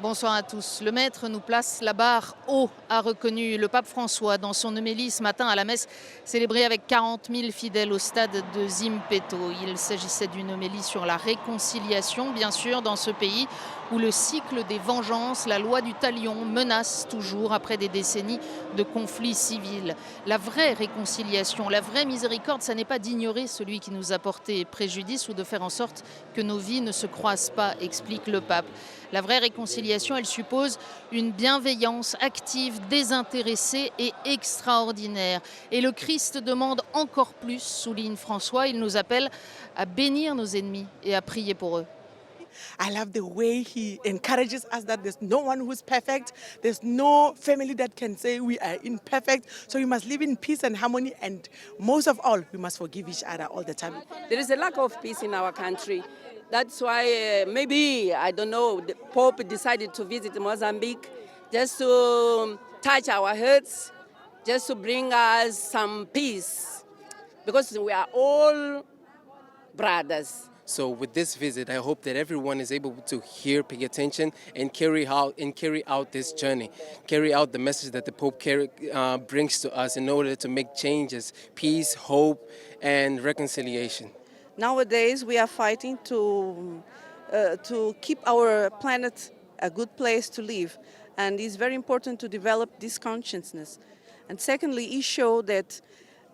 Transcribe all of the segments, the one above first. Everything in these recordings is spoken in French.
Bonsoir à tous. Le maître nous place la barre haut, a reconnu le pape François dans son homélie ce matin à la messe célébrée avec 40 000 fidèles au stade de Zimpeto. Il s'agissait d'une homélie sur la réconciliation, bien sûr, dans ce pays où le cycle des vengeances, la loi du talion, menace toujours après des décennies de conflits civils. La vraie réconciliation, la vraie miséricorde, ça n'est pas d'ignorer celui qui nous a porté préjudice ou de faire en sorte que nos vies ne se croisent pas, explique le pape. La vraie réconciliation, elle suppose une bienveillance active, désintéressée et extraordinaire. Et le Christ demande encore plus, souligne François. Il nous appelle à bénir nos ennemis et à prier pour eux. I love the way he encourages us that there's no one who's perfect. There's no family that can say we are imperfect. So we must live in peace and harmony. And most of all, we must forgive each other all the time. There is a lack of peace in our country. That's why maybe, I don't know, the Pope decided to visit Mozambique just to touch our hearts, just to bring us some peace. Because we are all brothers. So with this visit, I hope that everyone is able to hear, pay attention, and carry out this journey, carry out the message that the Pope brings to us in order to make changes, peace, hope, and reconciliation. Nowadays, we are fighting to keep our planet a good place to live, and it's very important to develop this consciousness. And secondly, it shows that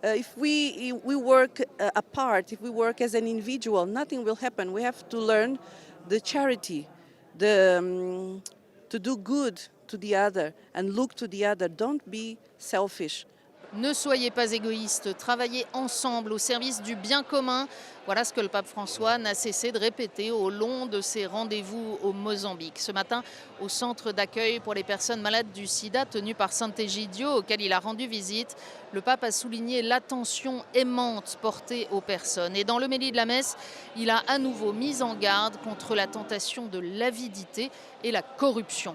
if we work apart, if we work as an individual, nothing will happen. We have to learn the charity, to do good to the other and look to the other. Don't be selfish. Ne soyez pas égoïstes, travaillez ensemble au service du bien commun. Voilà ce que le pape François n'a cessé de répéter au long de ses rendez-vous au Mozambique. Ce matin, au centre d'accueil pour les personnes malades du sida tenu par Sant'Egidio, auquel il a rendu visite, le pape a souligné l'attention aimante portée aux personnes. Et dans l'homélie de la messe, il a à nouveau mis en garde contre la tentation de l'avidité et la corruption.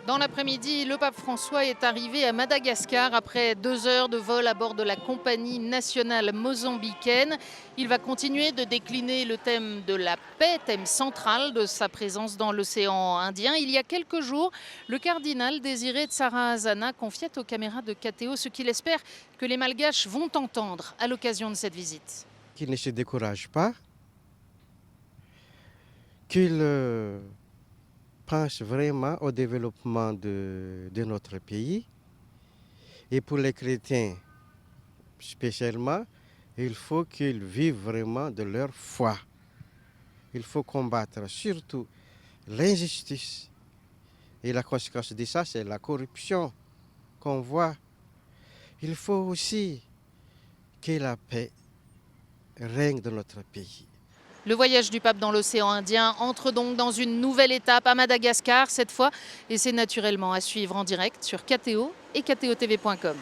Dans l'après-midi, le pape François est arrivé à Madagascar après 2 heures de vol à bord de la compagnie nationale mozambicaine. Il va continuer de décliner le thème de la paix, thème central de sa présence dans l'océan Indien. Il y a quelques jours, le cardinal Désiré Tsarahazana confiait aux caméras de KTO ce qu'il espère que les Malgaches vont entendre à l'occasion de cette visite. Qu'il ne se décourage pas, qu'il pense vraiment au développement de notre pays. Et pour les chrétiens spécialement, il faut qu'ils vivent vraiment de leur foi. Il faut combattre surtout l'injustice. Et la conséquence de ça, c'est la corruption qu'on voit. Il faut aussi que la paix règne dans notre pays. Le voyage du pape dans l'océan Indien entre donc dans une nouvelle étape à Madagascar cette fois, et c'est naturellement à suivre en direct sur KTO et ktotv.com.